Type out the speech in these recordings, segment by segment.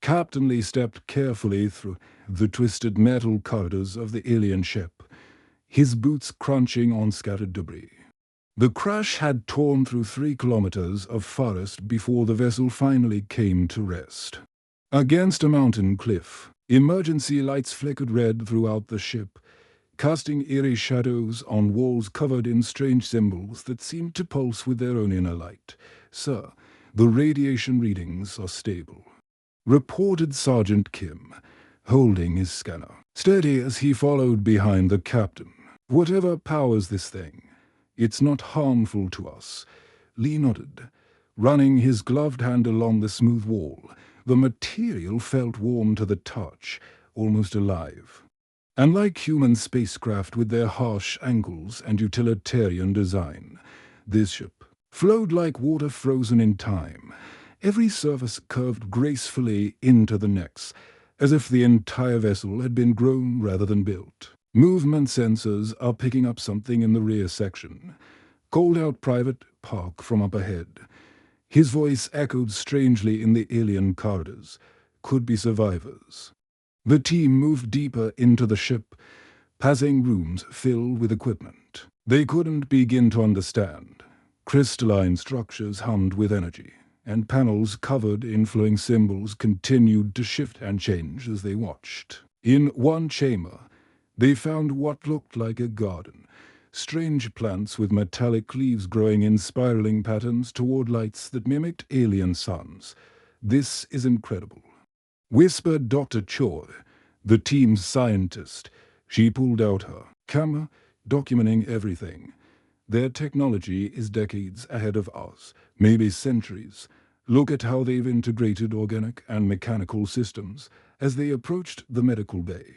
Captain Lee stepped carefully through the twisted metal corridors of the alien ship, his boots crunching on scattered debris. The crash had torn through 3 kilometers of forest before the vessel finally came to rest. Against a mountain cliff, emergency lights flickered red throughout the ship, casting eerie shadows on walls covered in strange symbols that seemed to pulse with their own inner light. "Sir, the radiation readings are stable," reported Sergeant Kim, holding his scanner, steady as he followed behind the captain. "Whatever powers this thing, it's not harmful to us." Lee nodded, running his gloved hand along the smooth wall. The material felt warm to the touch, almost alive. Unlike human spacecraft with their harsh angles and utilitarian design, this ship flowed like water frozen in time. Every surface curved gracefully into the next, as if the entire vessel had been grown rather than built. "Movement sensors are picking up something in the rear section," called out Private Park from up ahead. His voice echoed strangely in the alien corridors. Could be survivors. The team moved deeper into the ship, passing rooms filled with equipment they couldn't begin to understand. Crystalline structures hummed with energy, and panels covered in flowing symbols continued to shift and change as they watched. In one chamber, they found what looked like a garden. Strange plants with metallic leaves growing in spiraling patterns toward lights that mimicked alien suns. "This is incredible," whispered Dr. Choi, the team's scientist. She pulled out her camera, documenting everything. "Their technology is decades ahead of us, maybe centuries. Look at how they've integrated organic and mechanical systems." As they approached the medical bay,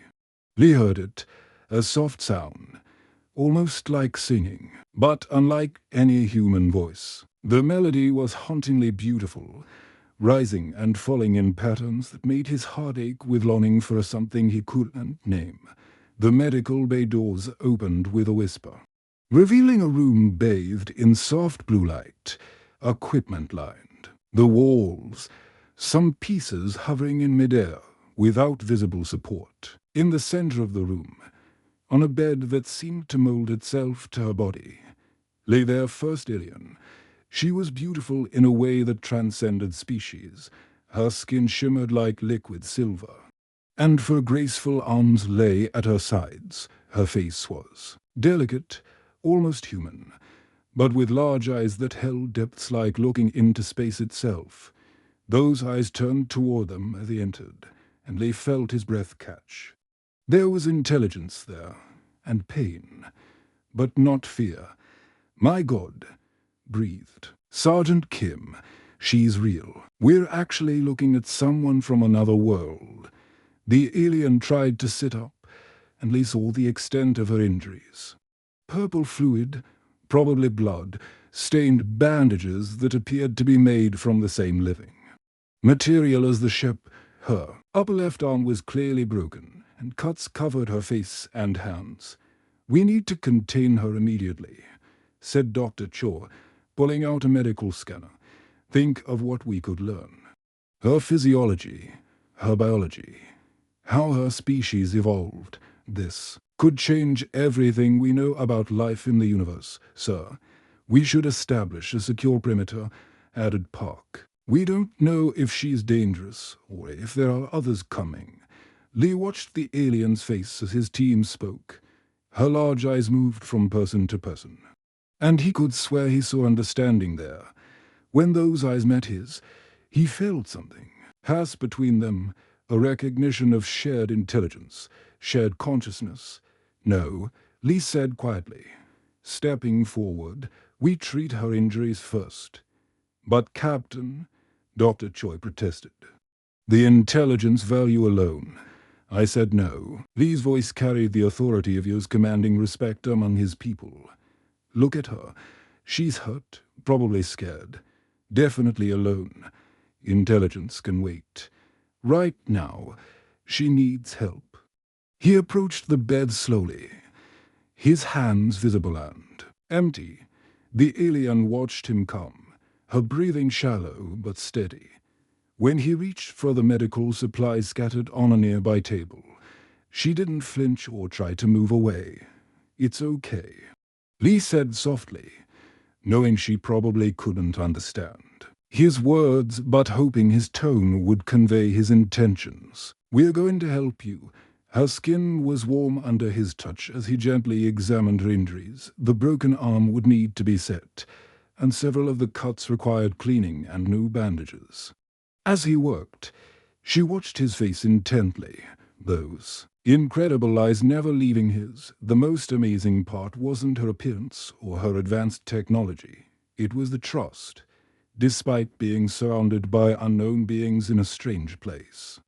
Lee heard it, a soft sound, almost like singing, but unlike any human voice. The melody was hauntingly beautiful, rising and falling in patterns that made his heart ache with longing for something he couldn't name. The medical bay doors opened with a whisper, revealing a room bathed in soft blue light, equipment-lined. The walls, some pieces hovering in midair, without visible support. In the center of the room, on a bed that seemed to mold itself to her body, lay their first alien. She was beautiful in a way that transcended species. Her skin shimmered like liquid silver, and her graceful arms lay at her sides. Her face was delicate, almost human, but with large eyes that held depths like looking into space itself. Those eyes turned toward them as they entered, and Lee felt his breath catch. There was intelligence there, and pain, but not fear. "My God," breathed Sergeant Kim, "she's real. We're actually looking at someone from another world." The alien tried to sit up, and Lee saw the extent of her injuries. Purple fluid, probably blood, stained bandages that appeared to be made from the same living material as the ship. Her upper left arm was clearly broken, and cuts covered her face and hands. "We need to contain her immediately," said Dr. Cho, pulling out a medical scanner. "Think of what we could learn. Her physiology, her biology, how her species evolved. This could change everything we know about life in the universe. Sir, we should establish a secure perimeter," added Park. "We don't know if she's dangerous, or if there are others coming." Lee watched the alien's face as his team spoke. Her large eyes moved from person to person, and he could swear he saw understanding there. When those eyes met his, he felt something pass between them, a recognition of shared intelligence, shared consciousness. "No," Lee said quietly, stepping forward, "we treat her injuries first." "But Captain," Dr. Choi protested, "the intelligence value alone." I said no. Lee's voice carried the authority of his commanding respect among his people. "Look at her. She's hurt, probably scared, definitely alone. Intelligence can wait. Right now, she needs help." He approached the bed slowly, his hands visible and empty. The alien watched him come, her breathing shallow but steady. When he reached for the medical supplies scattered on a nearby table, she didn't flinch or try to move away. "It's okay," Lee said softly, knowing she probably couldn't understand his words but hoping his tone would convey his intentions. "We're going to help you." Her skin was warm under his touch as he gently examined her injuries. The broken arm would need to be set, and several of the cuts required cleaning and new bandages. As he worked, she watched his face intently, those incredible eyes never leaving his. The most amazing part wasn't her appearance or her advanced technology. It was the trust, despite being surrounded by unknown beings in a strange place.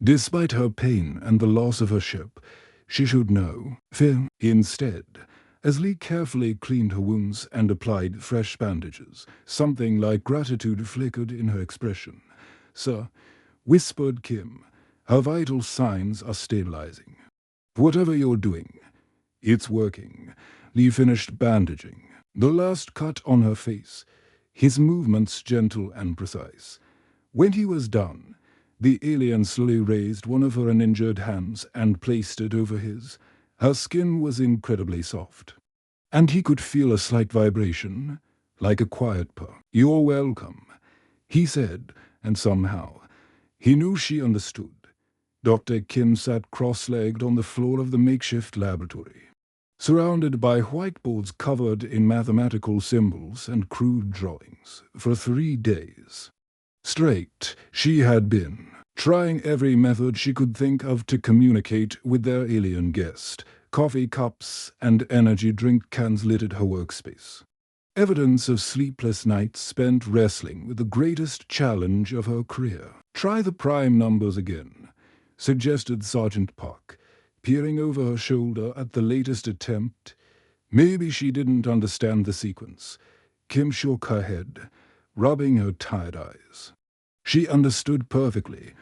Despite her pain and the loss of her ship, she should know fear. Instead, as Lee carefully cleaned her wounds and applied fresh bandages, something like gratitude flickered in her expression. "Sir," whispered Kim, "her vital signs are stabilizing. Whatever you're doing, it's working." Lee finished bandaging the last cut on her face, his movements gentle and precise. When he was done, the alien slowly raised one of her uninjured hands and placed it over his. Her skin was incredibly soft, and he could feel a slight vibration, like a quiet purr. "You're welcome," he said, and somehow he knew she understood. Dr. Kim sat cross-legged on the floor of the makeshift laboratory, surrounded by whiteboards covered in mathematical symbols and crude drawings. For 3 days straight, she had been trying every method she could think of to communicate with their alien guest. Coffee cups and energy drink cans littered her workspace, evidence of sleepless nights spent wrestling with the greatest challenge of her career. "Try the prime numbers again," suggested Sergeant Park, peering over her shoulder at the latest attempt. Maybe she didn't understand the sequence. Kim shook her head, rubbing her tired eyes. She understood perfectly.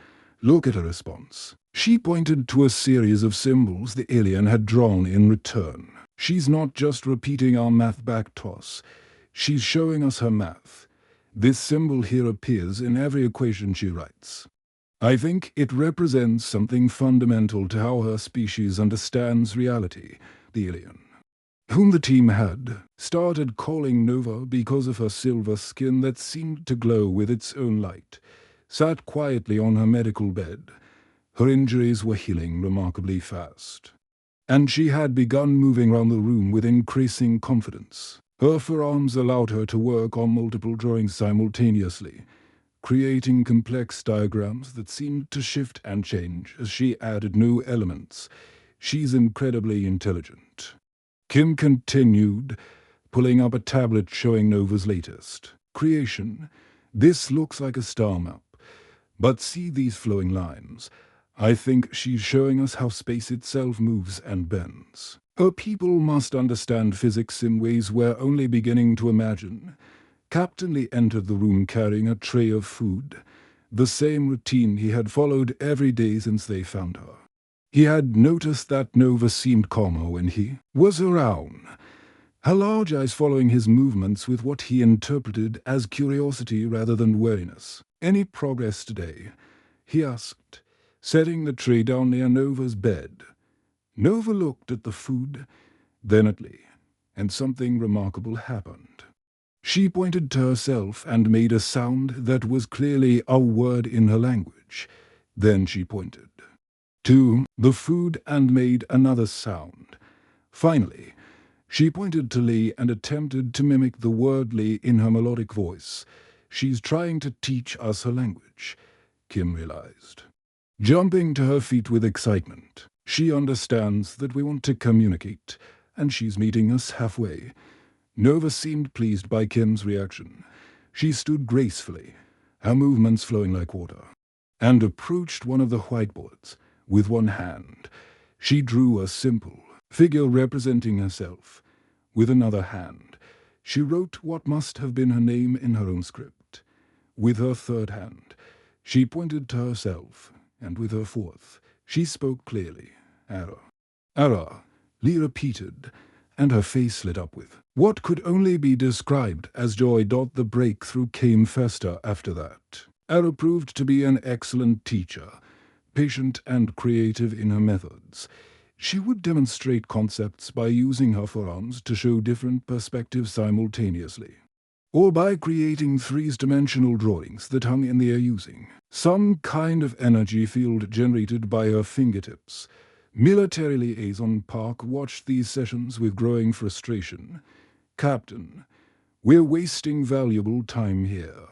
Look at her response. She pointed to a series of symbols the alien had drawn in return. "She's not just repeating our math back to us. She's showing us her math. This symbol here appears in every equation she writes. I think it represents something fundamental to how her species understands reality." The alien, whom the team had started calling Nova because of her silver skin that seemed to glow with its own light, sat quietly on her medical bed. Her injuries were healing remarkably fast, and she had begun moving around the room with increasing confidence. Her forearms allowed her to work on multiple drawings simultaneously, creating complex diagrams that seemed to shift and change as she added new elements. "She's incredibly intelligent," Kim continued, pulling up a tablet showing Nova's latest creation. "This looks like a star map, but see these flowing lines? I think she's showing us how space itself moves and bends. Her people must understand physics in ways we're only beginning to imagine." Captain Lee entered the room carrying a tray of food, the same routine he had followed every day since they found her. He had noticed that Nova seemed calmer when he was around, her large eyes following his movements with what he interpreted as curiosity rather than wariness. "Any progress today?" he asked, setting the tray down near Nova's bed. Nova looked at the food, then at Lee, and something remarkable happened. She pointed to herself and made a sound that was clearly a word in her language. Then she pointed to the food and made another sound. Finally, she pointed to Lee and attempted to mimic the word Lee in her melodic voice. "She's trying to teach us her language," Kim realized, jumping to her feet with excitement. "She understands that we want to communicate, and she's meeting us halfway." Nova seemed pleased by Kim's reaction. She stood gracefully, her movements flowing like water, and approached one of the whiteboards. With one hand, she drew a simple figure representing herself. With another hand, she wrote what must have been her name in her own script. With her third hand, she pointed to herself, and with her fourth, she spoke clearly. "Ara." "Ara," Lee repeated, and her face lit up with what could only be described as joy. The breakthrough came faster after that. Ara proved to be an excellent teacher, patient and creative in her methods. She would demonstrate concepts by using her forearms to show different perspectives simultaneously, or by creating three-dimensional drawings that hung in the air using some kind of energy field generated by her fingertips. Military Liaison Park watched these sessions with growing frustration. "Captain, we're wasting valuable time here.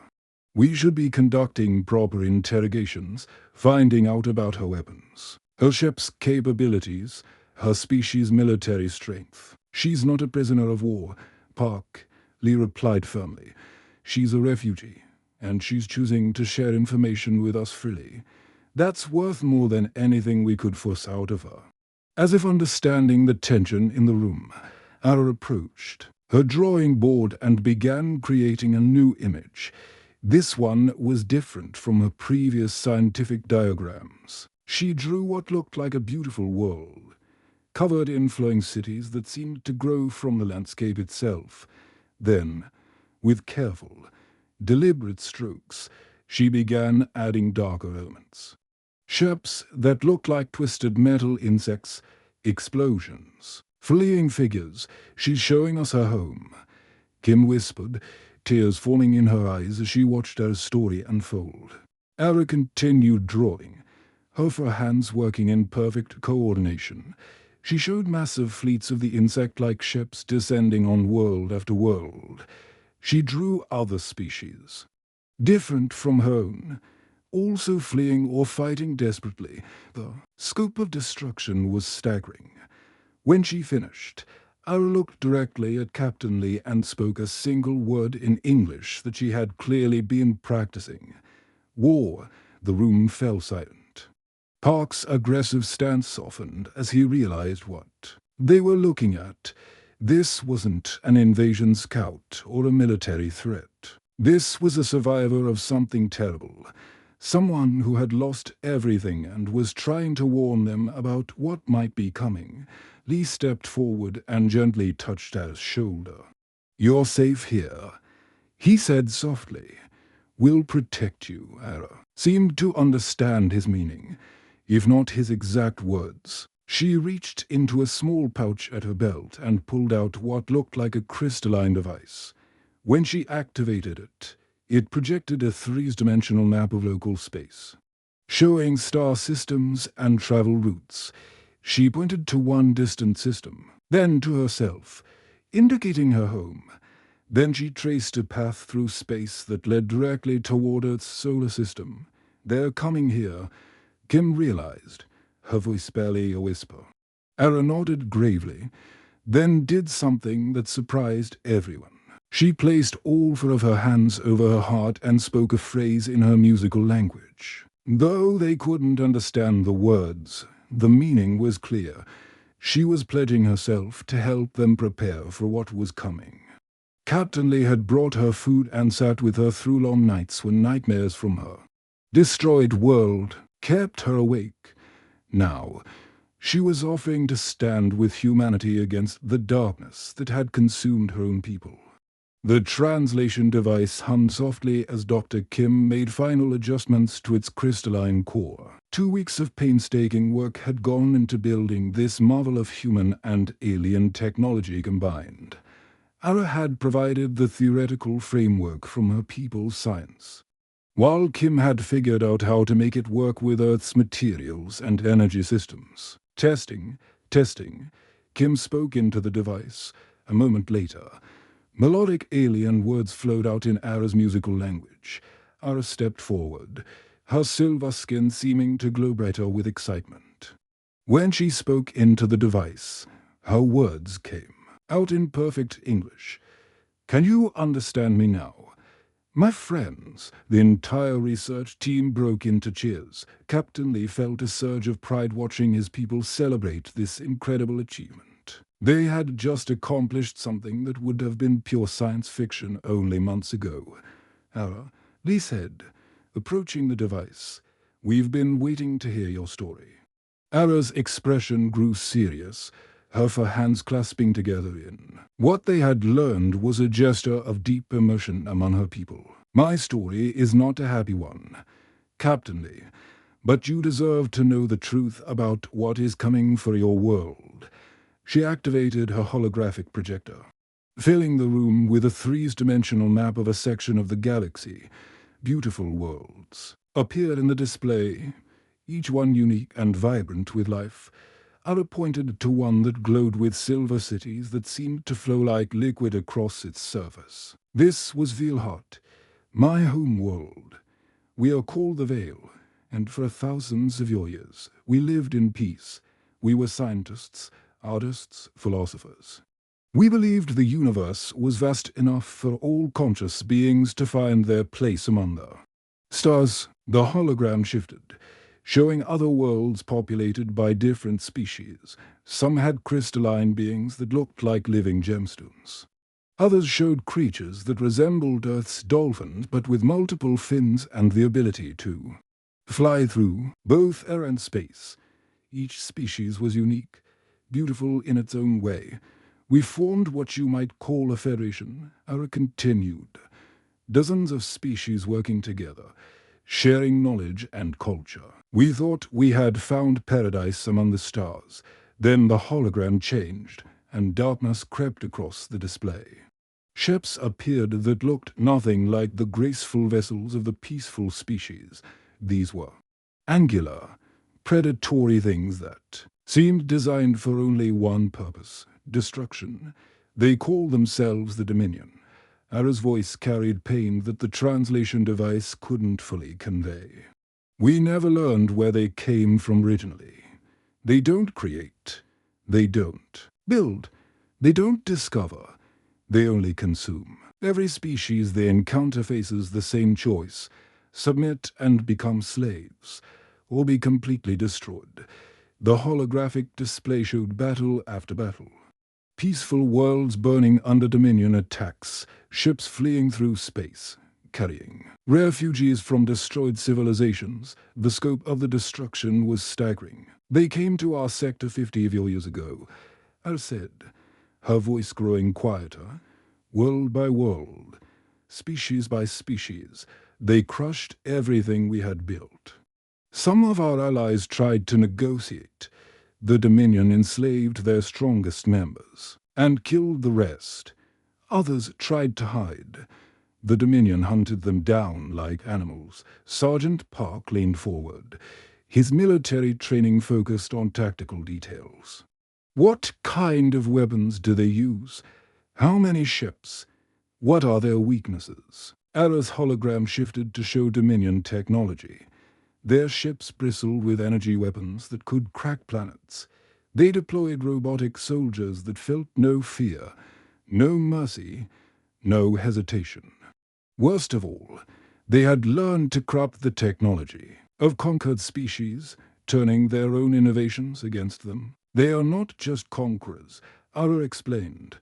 We should be conducting proper interrogations, finding out about her weapons, her ship's capabilities, her species' military strength. She's not a prisoner of war, Park," Lee replied firmly. "She's a refugee, and she's choosing to share information with us freely. That's worth more than anything we could force out of her." As if understanding the tension in the room, Ara approached her drawing board and began creating a new image. This one was different from her previous scientific diagrams. She drew what looked like a beautiful world, covered in flowing cities that seemed to grow from the landscape itself. Then, with careful, deliberate strokes, she began adding darker elements. Ships that looked like twisted metal insects, explosions, fleeing figures. "She's showing us her home," Kim whispered, tears falling in her eyes as she watched her story unfold. Ara continued drawing, her hands working in perfect coordination. She showed massive fleets of the insect-like ships descending on world after world. She drew other species, different from her own, also fleeing or fighting desperately. The scope of destruction was staggering. When she finished, Ara looked directly at Captain Lee and spoke a single word in English that she had clearly been practicing. "War." The room fell silent. Park's aggressive stance softened as he realized what they were looking at. This wasn't an invasion scout or a military threat. This was a survivor of something terrible. Someone who had lost everything and was trying to warn them about what might be coming. Lee stepped forward and gently touched Ara's shoulder. "You're safe here," he said softly. "We'll protect you." Ara seemed to understand his meaning, if not his exact words. She reached into a small pouch at her belt and pulled out what looked like a crystalline device. When she activated it, it projected a three-dimensional map of local space, showing star systems and travel routes. She pointed to one distant system, then to herself, indicating her home. Then she traced a path through space that led directly toward Earth's solar system. "They're coming here," Kim realized, her voice barely a whisper. Ara nodded gravely, then did something that surprised everyone. She placed all four of her hands over her heart and spoke a phrase in her musical language. Though they couldn't understand the words, the meaning was clear. She was pledging herself to help them prepare for what was coming. Captain Lee had brought her food and sat with her through long nights when nightmares from her destroyed world kept her awake. Now, she was offering to stand with humanity against the darkness that had consumed her own people. The translation device hummed softly as Dr. Kim made final adjustments to its crystalline core. 2 weeks of painstaking work had gone into building this marvel of human and alien technology combined. Ara had provided the theoretical framework from her people's science, while Kim had figured out how to make it work with Earth's materials and energy systems. Testing. Kim spoke into the device. A moment later, melodic alien words flowed out in Ara's musical language. Ara stepped forward, her silver skin seeming to glow brighter with excitement. When she spoke into the device, her words came out in perfect English. "Can you understand me now?" "My friends," the entire research team broke into cheers. Captain Lee felt a surge of pride watching his people celebrate this incredible achievement. They had just accomplished something that would have been pure science fiction only months ago. "Ara," Lee said, approaching the device, "we've been waiting to hear your story." Ara's expression grew serious, her hands clasping together in what they had learned was a gesture of deep emotion among her people. My story is not a happy one, Captain Lee, but you deserve to know the truth about what is coming for your world. She activated her holographic projector, filling the room with a three-dimensional map of a section of the galaxy. Beautiful worlds appeared in the display, each one unique and vibrant with life. Arrow pointed to one that glowed with silver cities that seemed to flow like liquid across its surface. This was Vilhart, my home world. We are called the Vale, and for thousands of your years we lived in peace. We were scientists, artists, philosophers. We believed the universe was vast enough for all conscious beings to find their place among the stars. The hologram shifted, showing other worlds populated by different species. Some had crystalline beings that looked like living gemstones. Others showed creatures that resembled Earth's dolphins but with multiple fins and the ability to fly through both air and space. Each species was unique, beautiful in its own way. We formed what you might call a federation, or a continued. Dozens of species working together, sharing knowledge and culture. We thought we had found paradise among the stars. Then the hologram changed, and darkness crept across the display. Ships appeared that looked nothing like the graceful vessels of the peaceful species. These were angular, predatory things that seemed designed for only one purpose: destruction. They called themselves the Dominion. Ara's voice carried pain that the translation device couldn't fully convey. We never learned where they came from originally. They don't create. They don't build. They don't discover. They only consume. Every species they encounter faces the same choice: submit and become slaves, or be completely destroyed. The holographic display showed battle after battle. Peaceful worlds burning under Dominion attacks, ships fleeing through space, carrying refugees from destroyed civilizations. The scope of the destruction was staggering. They came to our sector 50 of years ago, I said, her voice growing quieter. World by world, species by species, they crushed everything we had built. Some of our allies tried to negotiate. The Dominion enslaved their strongest members and killed the rest. Others tried to hide. The Dominion hunted them down like animals. Sergeant Park leaned forward. His military training focused on tactical details. What kind of weapons do they use? How many ships? What are their weaknesses? Ara's hologram shifted to show Dominion technology. Their ships bristled with energy weapons that could crack planets. They deployed robotic soldiers that felt no fear, no mercy, no hesitation. Worst of all, they had learned to corrupt the technology of conquered species, turning their own innovations against them. They are not just conquerors, Ara explained.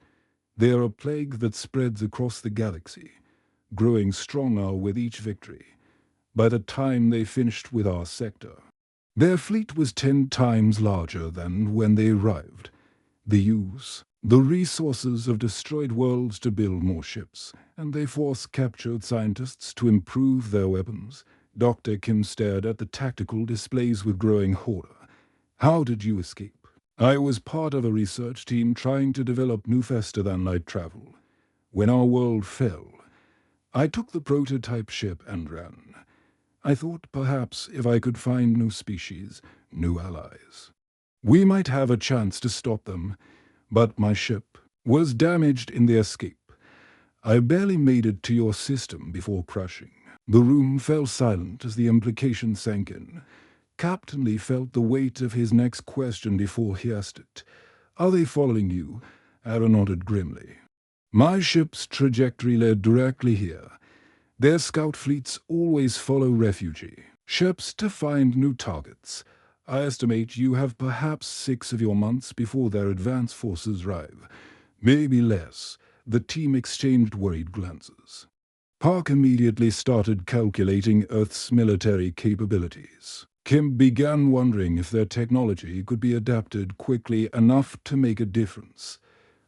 They are a plague that spreads across the galaxy, growing stronger with each victory. By the time they finished with our sector, their fleet was 10 times larger than when they arrived. They use the resources of destroyed worlds to build more ships, and they force-captured scientists to improve their weapons. Dr. Kim stared at the tactical displays with growing horror. How did you escape? I was part of a research team trying to develop new faster-than-light travel. When our world fell, I took the prototype ship and ran. I thought perhaps if I could find new species, new allies, we might have a chance to stop them, but my ship was damaged in the escape. I barely made it to your system before crashing. The room fell silent as the implication sank in. Captain Lee felt the weight of his next question before he asked it. Are they following you? Aaron nodded grimly. My ship's trajectory led directly here. Their scout fleets always follow refugee ships to find new targets. I estimate you have perhaps 6 of your months before their advance forces arrive. Maybe less. The team exchanged worried glances. Park immediately started calculating Earth's military capabilities. Kim began wondering if their technology could be adapted quickly enough to make a difference.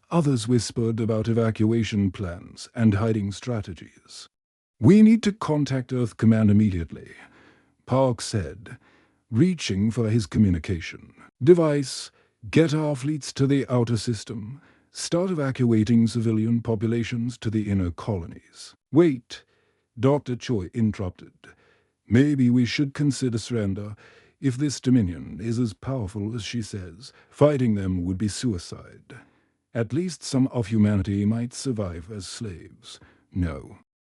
Others whispered about evacuation plans and hiding strategies. "We need to contact Earth Command immediately," Park said, reaching for his communication device. "Get our fleets to the outer system. Start evacuating civilian populations to the inner colonies." "Wait," Dr. Choi interrupted. "Maybe we should consider surrender. If this Dominion is as powerful as she says, fighting them would be suicide. At least some of humanity might survive as slaves." "No,"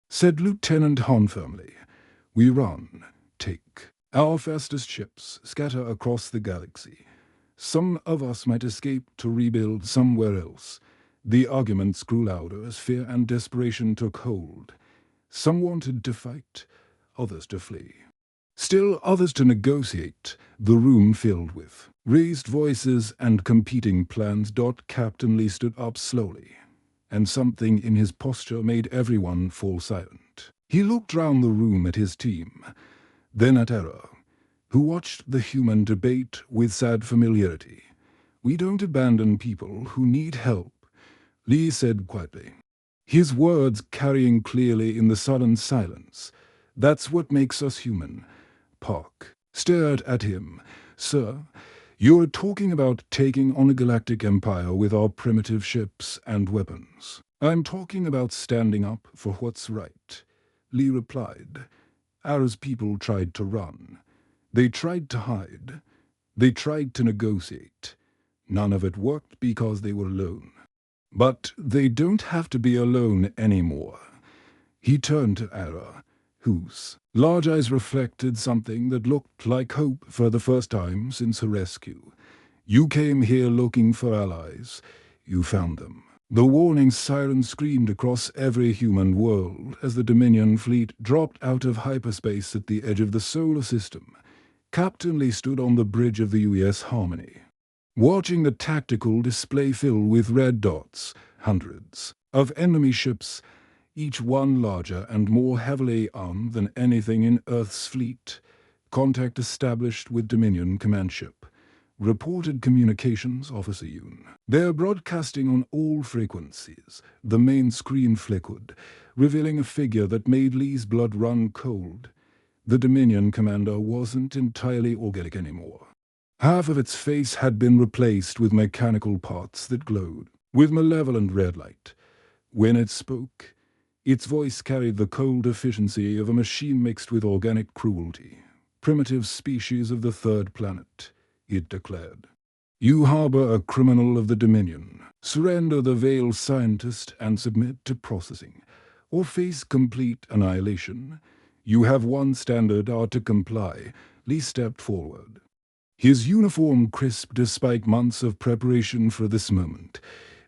said Lieutenant Han firmly. "We run, take. Our fastest ships scatter across the galaxy. Some of us might escape to rebuild somewhere else." The arguments grew louder as fear and desperation took hold. Some wanted to fight, others to flee. Still others to negotiate. The room filled with raised voices and competing plans. Captain Lee stood up slowly, and something in his posture made everyone fall silent. He looked round the room at his team, then at Era, who watched the human debate with sad familiarity. "We don't abandon people who need help," Lee said quietly, his words carrying clearly in the sudden silence. "That's what makes us human." Park stared at him. "Sir, you're talking about taking on a galactic empire with our primitive ships and weapons." "I'm talking about standing up for what's right," Lee replied. "Ara's people tried to run. They tried to hide. They tried to negotiate. None of it worked because they were alone. But they don't have to be alone anymore." He turned to Ara, whose large eyes reflected something that looked like hope for the first time since her rescue. "You came here looking for allies. You found them." The warning siren screamed across every human world as the Dominion fleet dropped out of hyperspace at the edge of the solar system. Captain Lee stood on the bridge of the UES Harmony, watching the tactical display fill with red dots, hundreds of enemy ships, each one larger and more heavily armed than anything in Earth's fleet. "Contact established with Dominion command ship," reported Communications Officer Yoon. "They're broadcasting on all frequencies." The main screen flickered, revealing a figure that made Lee's blood run cold. The Dominion commander wasn't entirely organic anymore. Half of its face had been replaced with mechanical parts that glowed with malevolent red light. When it spoke, its voice carried the cold efficiency of a machine mixed with organic cruelty. "Primitive species of the third planet," it declared. "You harbor a criminal of the Dominion. Surrender the veiled scientist and submit to processing, or face complete annihilation. You have one standard, are to comply." Lee stepped forward, his uniform crisp despite months of preparation for this moment.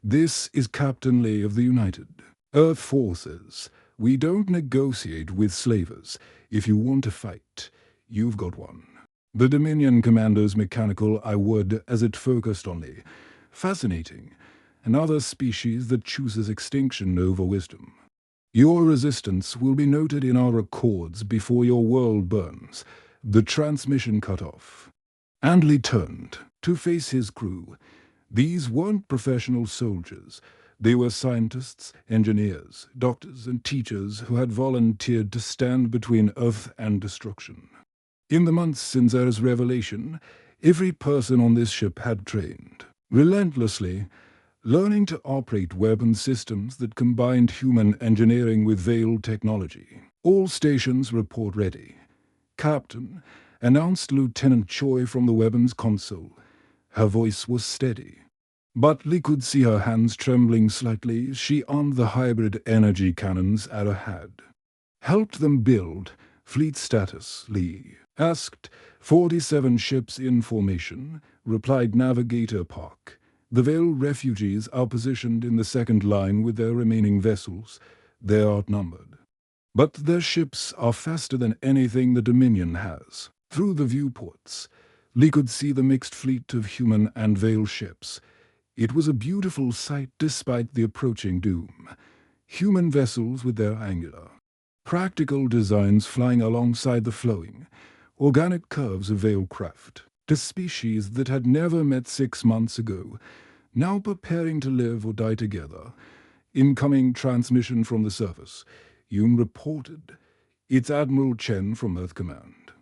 "This is Captain Lee of the United Earth Forces. We don't negotiate with slavers. If you want to fight, you've got one." The Dominion commander's mechanical "I would" as it focused on Lee. "Fascinating. Another species that chooses extinction over wisdom. Your resistance will be noted in our records before your world burns." The transmission cut off, and Lee turned to face his crew. These weren't professional soldiers. They were scientists, engineers, doctors, and teachers who had volunteered to stand between Earth and destruction. In the months since Era's revelation, every person on this ship had trained relentlessly, learning to operate weapon systems that combined human engineering with veiled technology. "All stations report ready, Captain," announced Lieutenant Choi from the weapons console. Her voice was steady, but Lee could see her hands trembling slightly as she armed the hybrid energy cannons Ara had. "Helped them build." "Fleet status," Lee asked. 47 ships in formation," replied Navigator Park. "The Veil refugees are positioned in the second line with their remaining vessels. They are outnumbered, but their ships are faster than anything the Dominion has." Through the viewports, Lee could see the mixed fleet of human and Veil ships. It was a beautiful sight despite the approaching doom. Human vessels with their angular, practical designs flying alongside the flowing, organic curves of veil craft, to species that had never met 6 months ago, now preparing to live or die together. Incoming transmission from the surface. Yoon reported. It's Admiral Chen from Earth Command.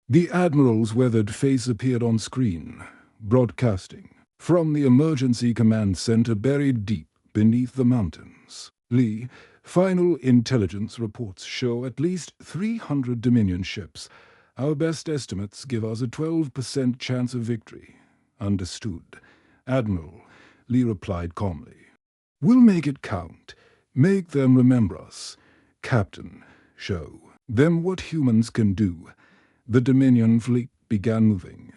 The Admiral's weathered face appeared on screen, broadcasting from the emergency command center buried deep beneath the mountains. Lee, final intelligence reports show at least 300 Dominion ships. Our best estimates give us a 12% chance of victory. Understood. Admiral, Lee replied calmly. We'll make it count. Make them remember us. Captain, show them what humans can do. The Dominion fleet began moving,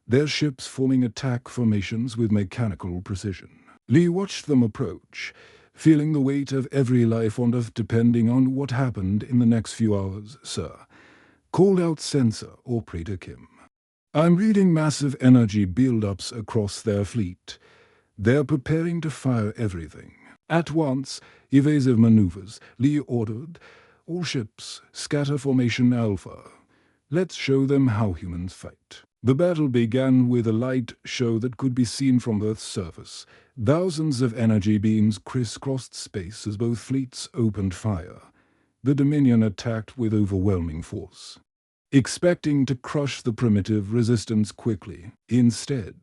their ships forming attack formations with mechanical precision. Lee watched them approach, feeling the weight of every life on Earth depending on what happened in the next few hours, sir. Called out Sensor Operator Kim. I'm reading massive energy build-ups across their fleet. They're preparing to fire everything. At once, evasive maneuvers, Lee ordered. All ships, scatter formation Alpha. Let's show them how humans fight. The battle began with a light show that could be seen from Earth's surface. Thousands of energy beams crisscrossed space as both fleets opened fire. The Dominion attacked with overwhelming force, expecting to crush the primitive resistance quickly. Instead,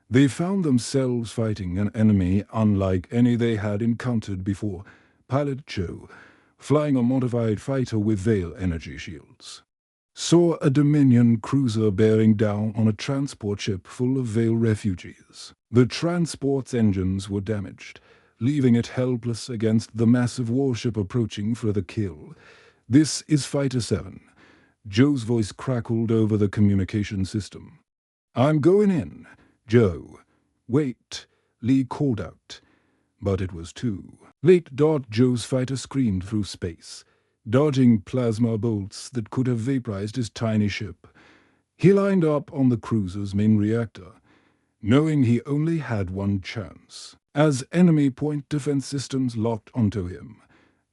they found themselves fighting an enemy unlike any they had encountered before. Pilot Joe, flying a modified fighter with Veil energy shields, saw a Dominion cruiser bearing down on a transport ship full of Veil refugees. The transport's engines were damaged, leaving it helpless against the massive warship approaching for the kill. This is Fighter 7. Joe's voice crackled over the communication system. I'm going in. Joe. Wait, Lee called out. But it was too late. Joe's fighter screamed through space, dodging plasma bolts that could have vaporized his tiny ship. He lined up on the cruiser's main reactor, knowing he only had one chance. As enemy point defense systems locked onto him,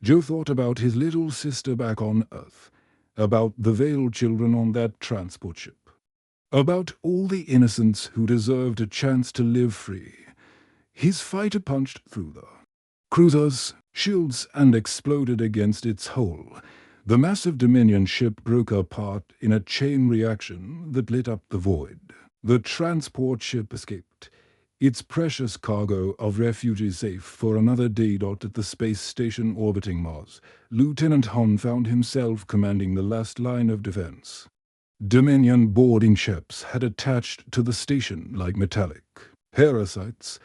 Joe thought about his little sister back on Earth, about the Veiled children on that transport ship, about all the innocents who deserved a chance to live free. His fighter punched through the cruiser's shields and exploded against its hull. The massive Dominion ship broke apart in a chain reaction that lit up the void. The transport ship escaped, its precious cargo of refugees safe for another day. At the space station orbiting Mars, Lieutenant Han found himself commanding the last line of defense. Dominion boarding ships had attached to the station like metallic parasites,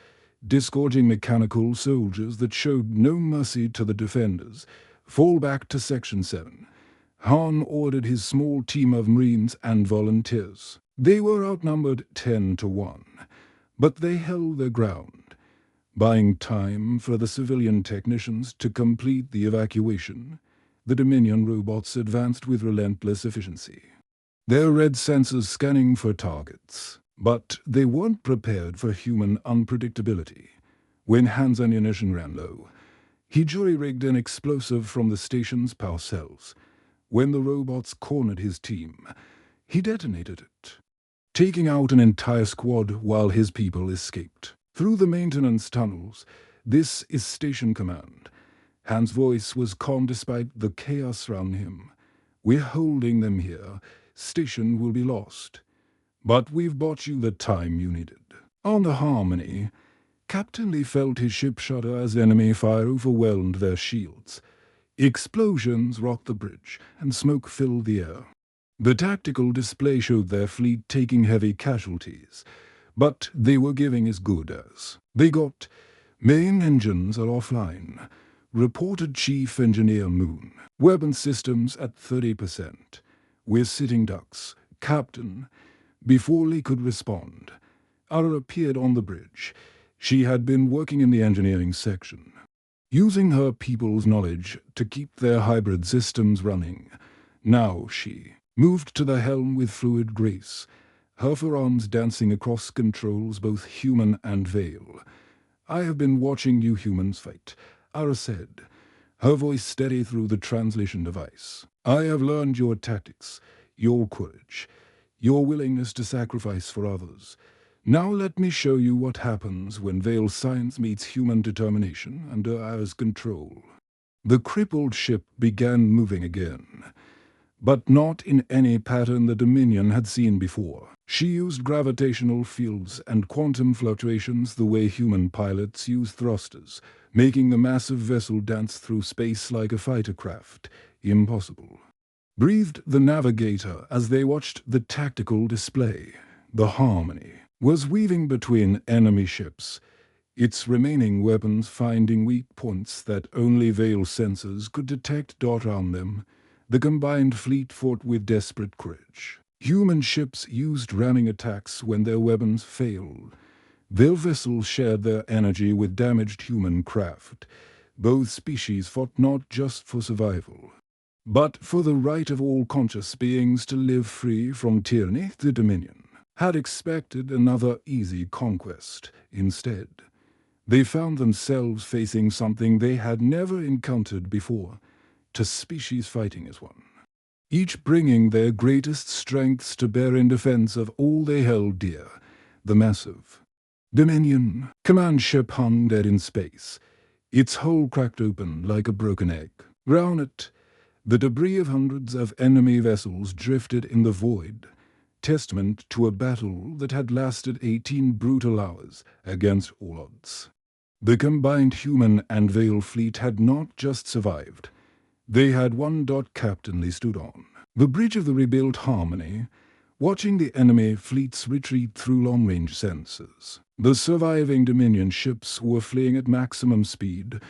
disgorging mechanical soldiers that showed no mercy to the defenders. Fall back to Section 7. Han ordered his small team of Marines and volunteers. They were outnumbered 10 to 1, but they held their ground, buying time for the civilian technicians to complete the evacuation. The Dominion robots advanced with relentless efficiency, their red sensors scanning for targets. But they weren't prepared for human unpredictability. When Han's ammunition ran low, he jury-rigged an explosive from the station's power cells. When the robots cornered his team, he detonated it, taking out an entire squad while his people escaped. Through the maintenance tunnels, this is Station Command. Han's voice was calm despite the chaos around him. We're holding them here. Station will be lost. But we've bought you the time you needed. On the Harmony, Captain Lee felt his ship shudder as enemy fire overwhelmed their shields. Explosions rocked the bridge, and smoke filled the air. The tactical display showed their fleet taking heavy casualties, but they were giving as good as. They got. Main engines are offline, reported Chief Engineer Moon. Weapon systems at 30%. We're sitting ducks. Captain. Before Lee could respond, Ara appeared on the bridge. She had been working in the engineering section, using her people's knowledge to keep their hybrid systems running. Now she moved to the helm with fluid grace, her forearms dancing across controls both human and Veil. I have been watching you humans fight, Ara said, her voice steady through the translation device. I have learned your tactics. your courage, your willingness to sacrifice for others. Now let me show you what happens when Veil's science meets human determination under ours control." The crippled ship began moving again, but not in any pattern the Dominion had seen before. She used gravitational fields and quantum fluctuations the way human pilots use thrusters, making the massive vessel dance through space like a fighter craft. Impossible. Breathed the navigator as they watched the tactical display. The Harmony was weaving between enemy ships, its remaining weapons finding weak points that only Veil sensors could detect around them. The combined fleet fought with desperate courage. Human ships used ramming attacks when their weapons failed. Veil vessels shared their energy with damaged human craft. Both species fought not just for survival, but for the right of all conscious beings to live free from tyranny. The Dominion had expected another easy conquest. Instead, they found themselves facing something they had never encountered before: two species fighting as one, each bringing their greatest strengths to bear in defense of all they held dear. The massive Dominion command ship hung dead in space, its hull cracked open like a broken egg. Round it, the debris of hundreds of enemy vessels drifted in the void, testament to a battle that had lasted 18 brutal hours against all odds. The combined human and Veil fleet had not just survived. They had won. Captain Lee stood on the bridge of the rebuilt Harmony, watching the enemy fleets retreat through long-range sensors. The surviving Dominion ships were fleeing at maximum speed,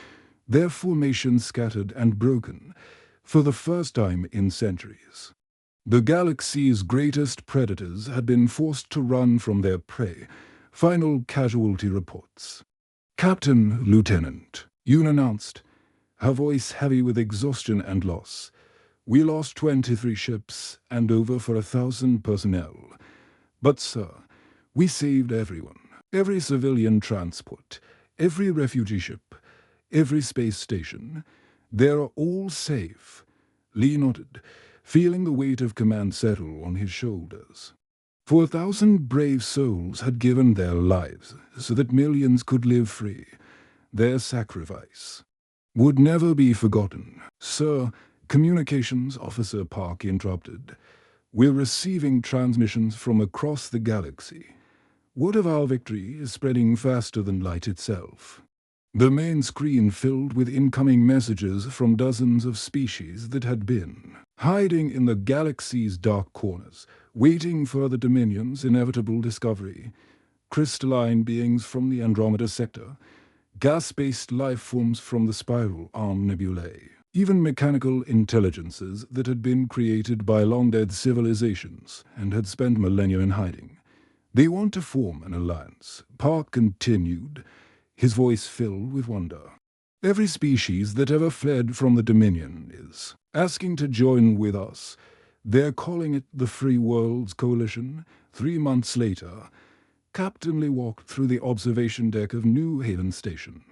their formation scattered and broken for the first time in centuries. The galaxy's greatest predators had been forced to run from their prey. Final casualty reports. "Captain, Lieutenant," Yoon announced, her voice heavy with exhaustion and loss. "We lost 23 ships and over 1,000 personnel. But, sir, we saved everyone. Every civilian transport, every refugee ship, every space station. They're all safe." Lee nodded, feeling the weight of command settle on his shoulders. 4,000 brave souls had given their lives so that millions could live free. Their sacrifice would never be forgotten. "Sir," Communications Officer Park interrupted, "we're receiving transmissions from across the galaxy. Word of our victory is spreading faster than light itself." The main screen filled with incoming messages from dozens of species that had been hiding in the galaxy's dark corners, waiting for the Dominion's inevitable discovery. Crystalline beings from the Andromeda sector, gas-based life forms from the Spiral Arm Nebulae, even mechanical intelligences that had been created by long-dead civilizations and had spent millennia in hiding. "They want to form an alliance," Park continued, his voice filled with wonder. "Every species that ever fled from the Dominion is asking to join with us. They're calling it the Free Worlds Coalition." 3 months later, Captain Lee walked through the observation deck of New Haven Station.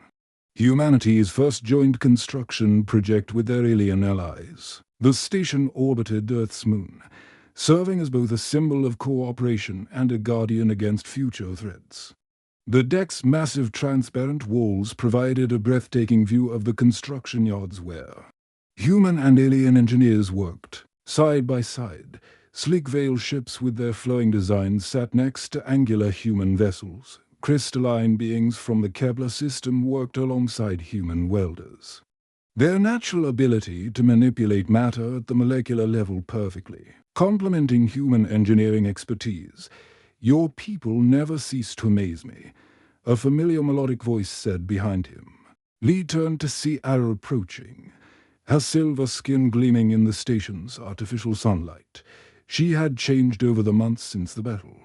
Humanity's first joint construction project with their alien allies. The station orbited Earth's moon, serving as both a symbol of cooperation and a guardian against future threats. The deck's massive transparent walls provided a breathtaking view of the construction yards where human and alien engineers worked, side by side. Sleek Veil ships with their flowing designs sat next to angular human vessels. Crystalline beings from the Kepler system worked alongside human welders. Their natural ability to manipulate matter at the molecular level perfectly, complementing human engineering expertise. "Your people never cease to amaze me," a familiar melodic voice said behind him. Lee turned to see Arrow approaching, her silver skin gleaming in the station's artificial sunlight. She had changed over the months since the battle.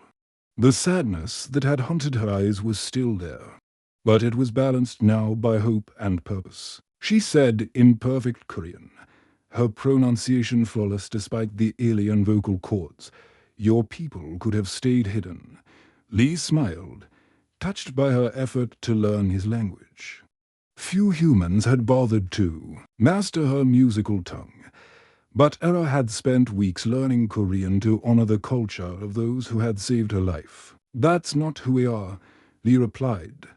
The sadness that had haunted her eyes was still there, but it was balanced now by hope and purpose. She said in perfect Korean, her pronunciation flawless despite the alien vocal cords, "Your people could have stayed hidden." Lee smiled, touched by her effort to learn his language. Few humans had bothered to master her musical tongue, But Ella had spent weeks learning Korean to honor the culture of those who had saved her life. "That's not who we are," Lee replied,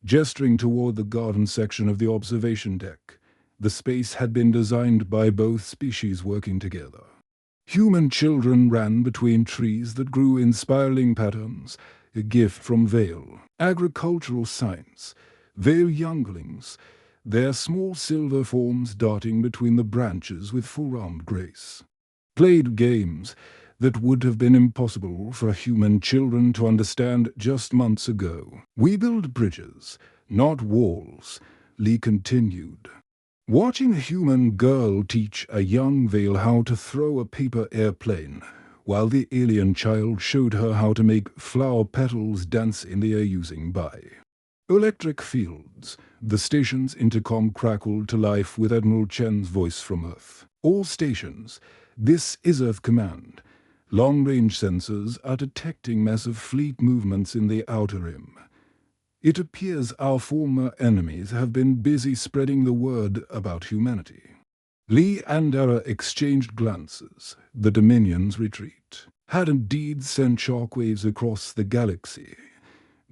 gesturing toward the garden section of the observation deck. The space had been designed by both species working together. Human children ran between trees that grew in spiraling patterns, a gift from Vale. Agricultural science, Vale younglings, their small silver forms darting between the branches with forearmed grace. Played games that would have been impossible for human children to understand just months ago. "We build bridges, not walls," Lee continued. Watching a human girl teach a young Vale how to throw a paper airplane, while the alien child showed her how to make flower petals dance in the air using Bai. Electric fields. The station's intercom crackled to life with Admiral Chen's voice from Earth. "All stations, this is Earth Command. Long-range sensors are detecting massive fleet movements in the Outer Rim. It appears our former enemies have been busy spreading the word about humanity." Lee and Era exchanged glances. The Dominion's retreat had indeed sent shockwaves across the galaxy,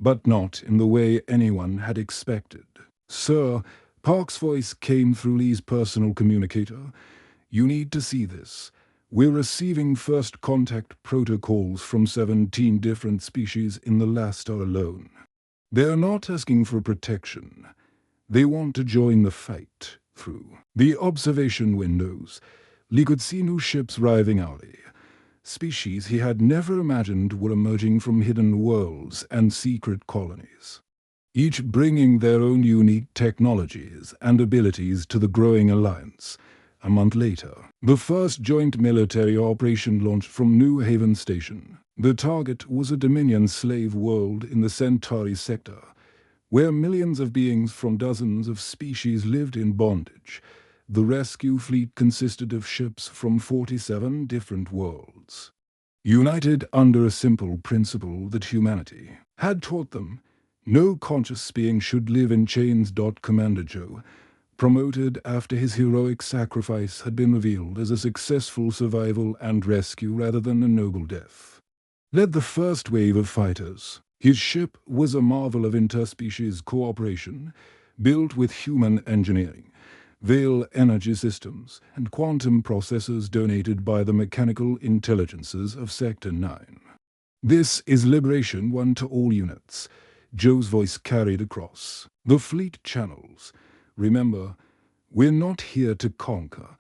but not in the way anyone had expected. "Sir," Park's voice came through Lee's personal communicator, "you need to see this. We're receiving first contact protocols from 17 different species in the last hour alone. They're not asking for protection. They want to join the fight." Through the observation windows, Lee could see new ships arriving hourly. Species he had never imagined were emerging from hidden worlds and secret colonies, each bringing their own unique technologies and abilities to the growing alliance. A month later, the first joint military operation launched from New Haven Station. The target was a Dominion slave world in the Centauri sector, where millions of beings from dozens of species lived in bondage. The rescue fleet consisted of ships from 47 different worlds, united under a simple principle that humanity had taught them: no conscious being should live in chains. Commander Joe, promoted after his heroic sacrifice had been revealed as a successful survival and rescue rather than a noble death, led the first wave of fighters. His ship was a marvel of interspecies cooperation, built with human engineering, Vale energy systems, and quantum processors donated by the mechanical intelligences of Sector 9. "This is Liberation 1 to all units," Joe's voice carried across the fleet channels. "Remember, we're not here to conquer.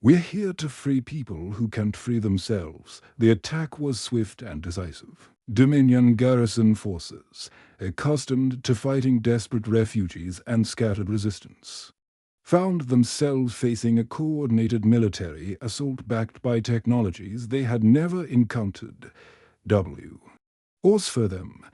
We're here to free people who can't free themselves." The attack was swift and decisive. Dominion garrison forces, accustomed to fighting desperate refugees and scattered resistance, found themselves facing a coordinated military assault backed by technologies they had never encountered. Worse for them,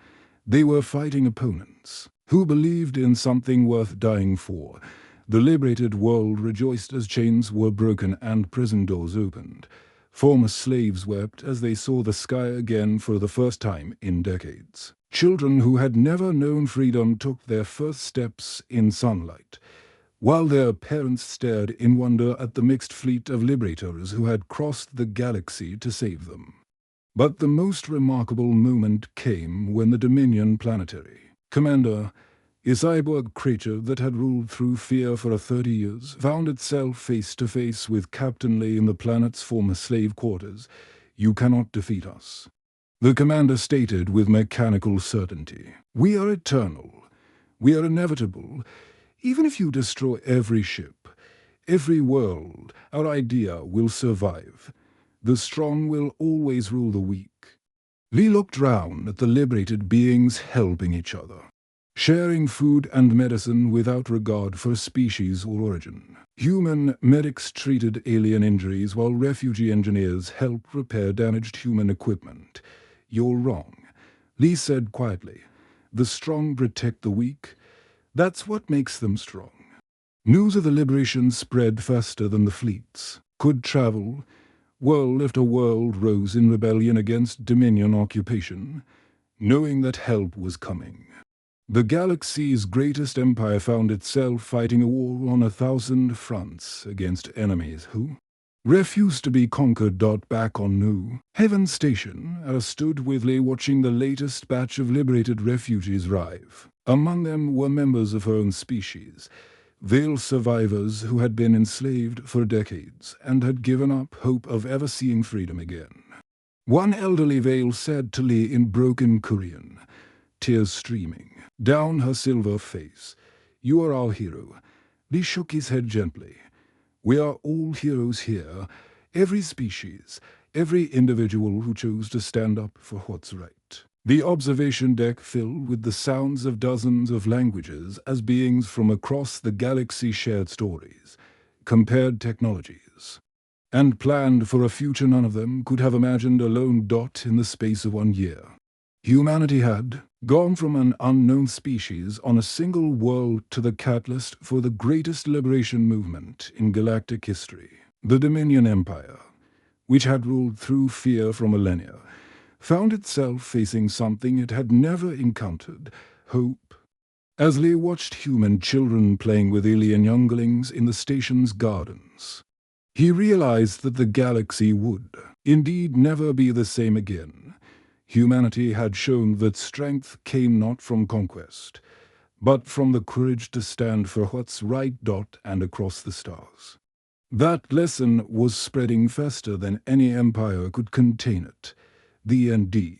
they were fighting opponents who believed in something worth dying for. The liberated world rejoiced as chains were broken and prison doors opened. Former slaves wept as they saw the sky again for the first time in decades. Children who had never known freedom took their first steps in sunlight, while their parents stared in wonder at the mixed fleet of liberators who had crossed the galaxy to save them. But the most remarkable moment came when the Dominion Planetary Commander, a cyborg creature that had ruled through fear for 30 years, found itself face to face with Captain Lee in the planet's former slave quarters. "You cannot defeat us," the commander stated with mechanical certainty. "We are eternal. We are inevitable. Even if you destroy every ship, every world, our idea will survive. The strong will always rule the weak." Lee looked round at the liberated beings helping each other, sharing food and medicine without regard for species or origin. Human medics treated alien injuries while refugee engineers helped repair damaged human equipment. "You're wrong," Lee said quietly. "The strong protect the weak. That's what makes them strong." News of the liberation spread faster than the fleets could travel. World after world rose in rebellion against Dominion occupation, knowing that help was coming. The galaxy's greatest empire found itself fighting a war on 1,000 fronts against enemies who refused to be conquered. Back on New Haven Station, I stood with Lee watching the latest batch of liberated refugees arrive. Among them were members of her own species, Veil survivors who had been enslaved for decades and had given up hope of ever seeing freedom again. One elderly Veil said to Lee in broken Korean, tears streaming down her silver face, "You are our hero." Lee shook his head gently. "We are all heroes here, every species, every individual who chose to stand up for what's right." The observation deck filled with the sounds of dozens of languages as beings from across the galaxy shared stories, compared technologies, and planned for a future none of them could have imagined alone. In the space of 1 year, humanity had gone from an unknown species on a single world to the catalyst for the greatest liberation movement in galactic history. The Dominion Empire, which had ruled through fear for millennia, found itself facing something it had never encountered: hope. As Lee watched human children playing with alien younglings in the station's gardens, he realized that the galaxy would indeed never be the same again. Humanity had shown that strength came not from conquest, but from the courage to stand for what's right. And across the stars, that lesson was spreading faster than any empire could contain it. The ND.